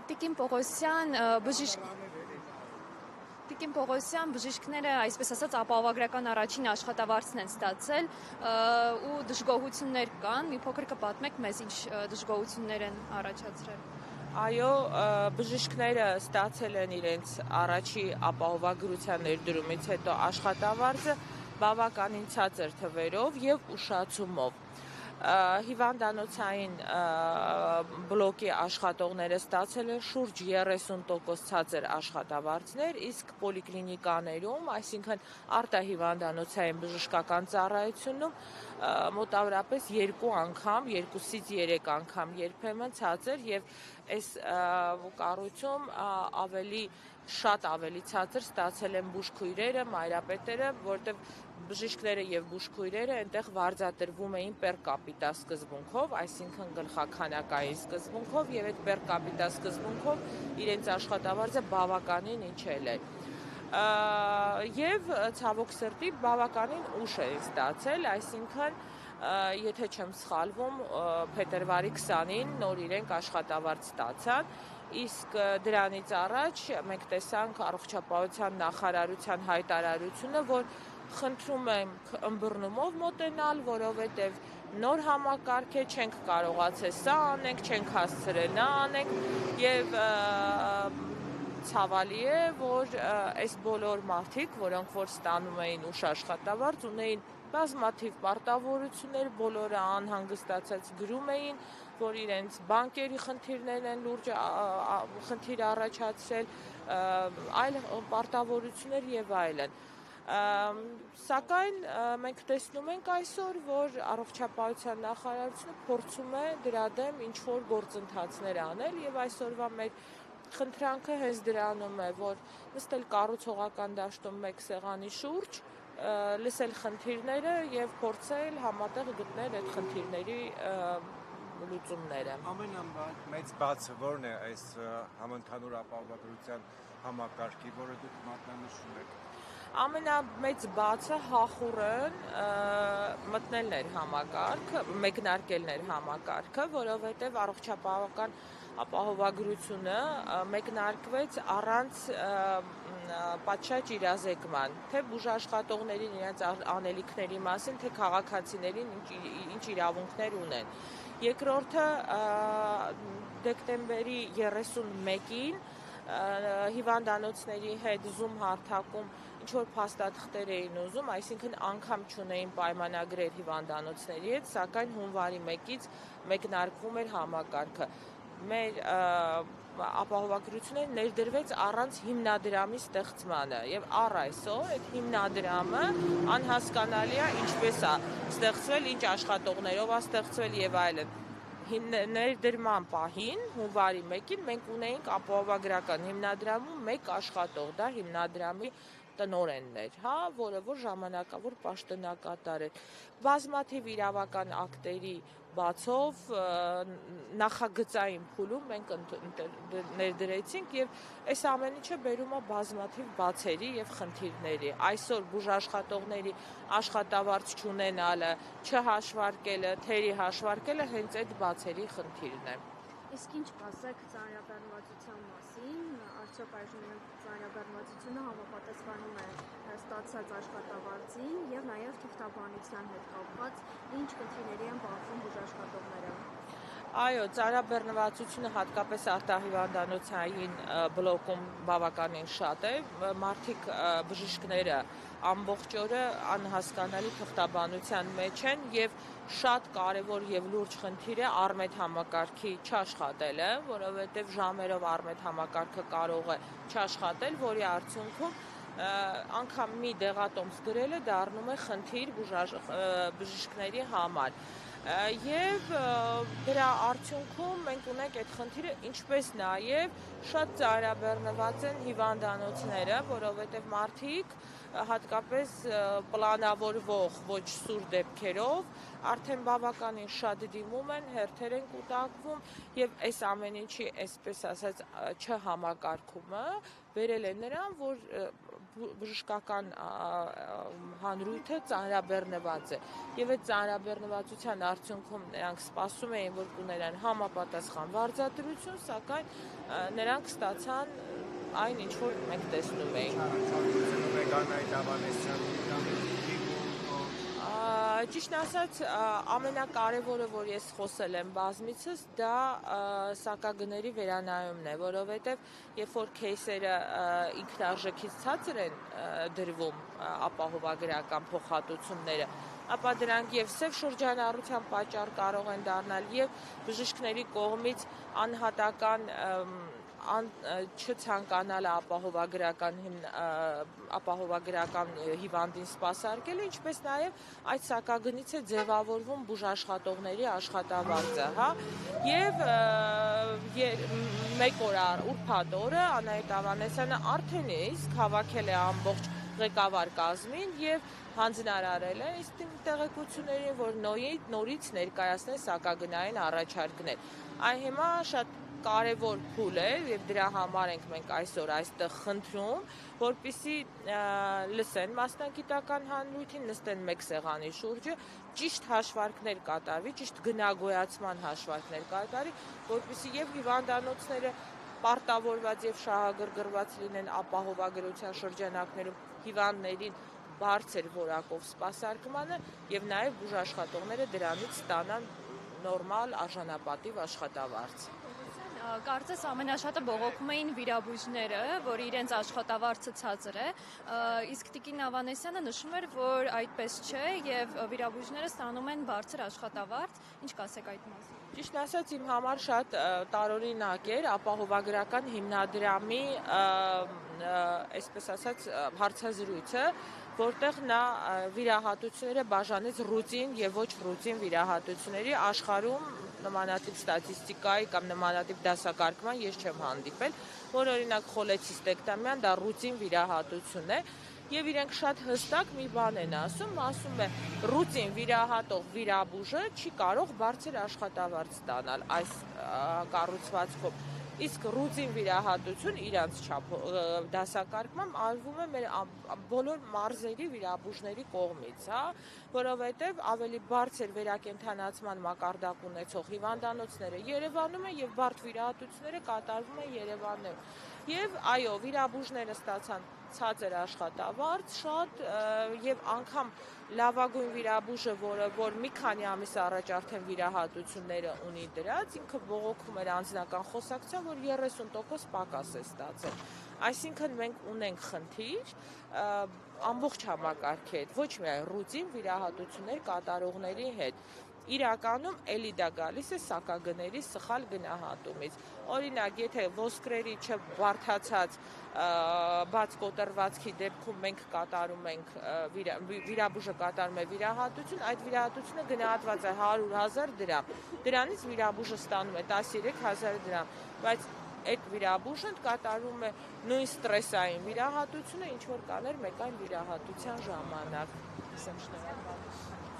Տիկին Պողոսյան, Տիկին Պողոսյան բժիշկները, այսպես ասած, ապահովագրական առաջին աշխատավարձն են ստացել ու դժգոհություններ կան։ Մի փոքր կպատմեք մեզ ինչ դժգոհություններ են առաջացրել։ Այո, բժիշկները ստացել են իրենց առաջի ապահովագրության ներդրումից հետո աշխատավարձը բավականին ցածր թվերով եւ ուշացումով։ Հիվանդանոցային բլոկի աշխատողները ստացել են շուրջ 30% ցածր աշխատավարձներ, իսկ պոլիկլինիկաներում, այսինքն արտահիվանդանոցային բժշկական ծառայությունում մոտավորապես 2 անգամ, 2-ից 3 անգամ երբեմն ցածր եւ այս կառույցում շատ ավելի ցածր ստացել են բուժքույրերը, մայրապետերը, որտեղ բժիշկները եւ բուժքույրերը այնտեղ վարձատրվում էին per capita սկզբունքով, այսինքն գլխաքանակային սկզբունքով եւ այդ per capita սկզբունքով իրենց աշխատավարձը բավականին ինչել է։ Եվ ցավոք սրտի բավականին ուշ են ստացել, այսինքն եթե չեմ սխալվում, փետրվարի 20-ին նոր իրենք աշխատավարձ ստացան, իսկ դրանից առաջ մենք տեսանք առողջապահության նախարարության հայտարարությունը, որ խնդրում եմ ըմբռնումով մոտենալ, որովհետև նոր համակարգ է, չենք կարողացել սա անենք, չենք հասցրել նա անենք եւ ցավալի է, որ այս բոլոր մարդիկ, որոնք որ ստանում էին ուշ աշխատավարձ, ունեին բազմաթիվ պարտավորություններ, բոլորը անհանգստացած գրում էին, որ իրենց բանկերի խնդիրներն են լուրջ խնդիր առաջացրել, այլ պարտավորություններ եւ այլն։ Սակայն մենք տեսնում ենք այսօր, որ առողջապահության նախարարությունը փորձում է դրա դեմ ինչ-որ գործընթացներ անել եւ այսօրվա մեր խնդրանքը հենց դրանում է, որ նստել կառուցողական դաշտում մեկ սեղանի շուրջ, լսել խնդիրները եւ փորձել համատեղ գտնել այդ խնդիրների լուծումները։ Ամենամեծ բացը ո՞րն է այս համընդհանուր ապահովագրության համակարգի, որը դուք մատնանշում եք։ Ամենամեծ բացը հախուռն մտնելն էր համակարգը, մեկնարկելն էր համակարգը, որովհետև առողջապահական ապահովագրությունը մեկնարկվեց առանց պատշաճ իրազեկման, թե բուժաշխատողներին իրենց անելիքների մասին, թե քաղաքացիներին ինչ իրավունքներ ունեն։ Երկրորդը դեկտեմբերի 31-ին հիվանդանոցների հետ Zoom հարթակում ինչ-որ փաստաթղթեր էին ուզում, այսինքն անգամ չունեին պայմանագրեր հիվանդանոցների հետ, սակայն հունվարի 1-ից մեկնարկվում էր համակարգը։ Մեր ապահովագրությունը ներդրվեց առանց հիմնադրամի ստեղծմանը եւ առ այսօր այդ հիմնադրամը անհասկանալի է ինչպես է ստեղծվել, ինչ աշխատողներով է ստեղծվել եւ այլն։ Ներդրման պահին հունվարի 1-ին մենք ունեինք ապահովագրական հիմնադրամում 1 աշխատող, դա հիմնադրամի տնօրենն էր, որը որ ժամանակավոր պաշտոնակատար էր։ Բազմաթիվ իրավական ակտերի բացով նախագծային փուլում մենք ներդրեցինք եւ այս ամեն ինչը բերում է բազմաթիվ բացերի եւ խնդիրների։ Այսօր բուժաշխատողների աշխատավարձ չունենալը, չհաշվարկելը, թերի հաշվարկելը հենց այդ բացերի խնդիրն է։ Իսկ ինչ կասեք ծանրաբեռնվածության մասին, արդյոք այժմ ծանրաբեռնվածությունը համապատասխանում է ստացած աշխատավարձին եւ նաեւ թղթաբանության հետ կապված ինչ խնդիրների են բախվում բուժաշխատողները։ Այո, ծանրաբեռնվածությունը հատկապես արտահիվանդանոցային բլոկում բավականին շատ է, մարդիկ բժիշկները ամբողջ օրը անհասկանալի թղթաբանության մեջ են եւ շատ կարևոր եւ լուրջ խնդիր է առմետ համակարգի չաշխատելը, որովհետեւ ժամերով առմետ համակարգը կարող է չաշխատել, որի արդյունքում անգամ մի դեղատոմս գրելը դառնում է խնդիր բժիշկների համար։ Եվ դրա արդյունքում մենք ունենք այդ խնդիրը, ինչպես նաև շատ ծանրաբեռնված են հիվանդանոցները, որովհետև մարդիկ հատկապես պլանավորվող ոչ սուր դեպքերով արդեն բավականին շատ դիմում են, հերթեր են կուտակվում եւ այս ամեն ինչի այսպես ասած չհամակարգումը վերել է նրան, որ բժշկական հանրույթը ծանրաբեռնված է եւ այդ ծանրաբեռնվածության արդյունքում նրանք սպասում էին, որ կուներան համապատասխան վարձատրություն, սակայն նրանք ստացան այն, ինչ որ մենք տեսնում էինք։ Ճիշտ ասած, ամենակարևորը, որ ես խոսել եմ բազմիցս, դա սակագների վերանայումն է, որովհետև երբ որ քեյսերը ինքնարժեքից ցածր են դրվում ապահովագրական փոխհատուցումները, ապա դրանք եւ սև շրջանառության պատճառ կարող են դառնալ եւ բժիշկների կողմից անհատական չցանկանալը ապահովագրական հիվանդին սպասարկելը, ինչպես նաև այդ սակագնից է ձևավորվում բուժաշխատողների աշխատավարձը, եւ մեկ օր ուրբաթ օրը Անահիտ Ավանեսյանը արդեն իսկ հավաքել է ամբողջ ղեկավար կազմին եւ հանձնարարել է իսկ տեղեկություններին, որ նորից ներկայացնել սակագնային առաջարկներ։ Այն հիմա շատ կարևոր փուլ է եւ դրա համար ենք մենք այսօր այստեղ խնդրում, որպեսզի լսեն մասնագիտական հանրույթին, նստեն մեկ սեղանի շուրջը, ճիշտ հաշվարկներ կատարվի, ճիշտ գնագոյացման հաշվարկներ կատարվի, որպեսզի եւ հիվանդանոցները պարտավորված եւ շահագրգռված լինեն ապահովագրության շրջանակներում հիվանդներին բարձր որակով սպասարկմանը եւ նաեւ բուժաշխատողները դրանից ստանան նորմալ արժանապատիվ աշխատավարձ։ Կարծես ամենաշատը բողոքում էին վիրաբույժները, որ իրենց աշխատավարձը ցածր է, իսկ Տիկին Ավանեսյանը նշում էր, որ այդպես չէ եւ վիրաբույժները ստանում են բարձր աշխատավարձ, ինչ կասեք այդ մասին։ Ճիշտ ասած, իմ համար շատ տարօրինակ էր ապահովագրական հիմնադրամի, այսպես ասած, հարցազրույցը, որտեղ նա վիրահատությունները բաժանեց ռուտին եւ ոչ ռուտին վիրահատությունների աշխարհում նմանատիպ ստատիստիկայի կամ նմանատիպ դասակարգման ես չեմ հանդիպել, որ օրինակ խոլեցիստեկտոմիան դա ռուտին վիրահատություն է եւ իրենք շատ հստակ մի բան են ասում է ռուտին վիրահատող վիրաբույժը չի կարող բարձր աշխատավարձ ստանալ այս կառուցվածքով։ Իսկ ռուտին վիրահատություն իրանց դասակարգման արվում է մեր բոլոր մարզերի վիրաբույժների կողմից, որովհետև ավելի բարձր վերակենդանացման մակարդակ ունեցող հիվանդանոցները Երևանում են եւ բարդ վիրահատությունները կատարվում են Երևանում։ Եվ այո, վիրաբույժները ստացան ցածր աշխատավարձ շատ եւ անգամ լավագույն վիրաբույժը, որ մի քանի ամիս առաջ արդեն վիրահատությունները ունի դրած, ինքը բողոքում էր անձնական խոսակցության, որ 30% պակաս է ստացել։ Այսինքն մենք ունենք խնդիր ամբողջ համակարգի հետ, ոչ միայն ռուտին վիրահատություններ կատարողների հետ։ Իրականում էլի դա գալիս է սակագների սխալ գնահատումից։ Օրինակ, եթե ոսկրերի չբարդացած բաց կոտրվածքի դեպքում մենք կատարում ենք վիրաբույժը կատարում է վիրահատություն, այդ վիրահատությունը գնահատված է 100,000 դրամ։ Դրանից վիրաբույժը ստանում է 13,000 դրամ, բայց այդ վիրաբույժը կատարում է նույն ստրեսային վիրահատությունը, ինչ որ կաներ մեկ այն վիրահատության ժամանակ։ Շնորհակալ եմ։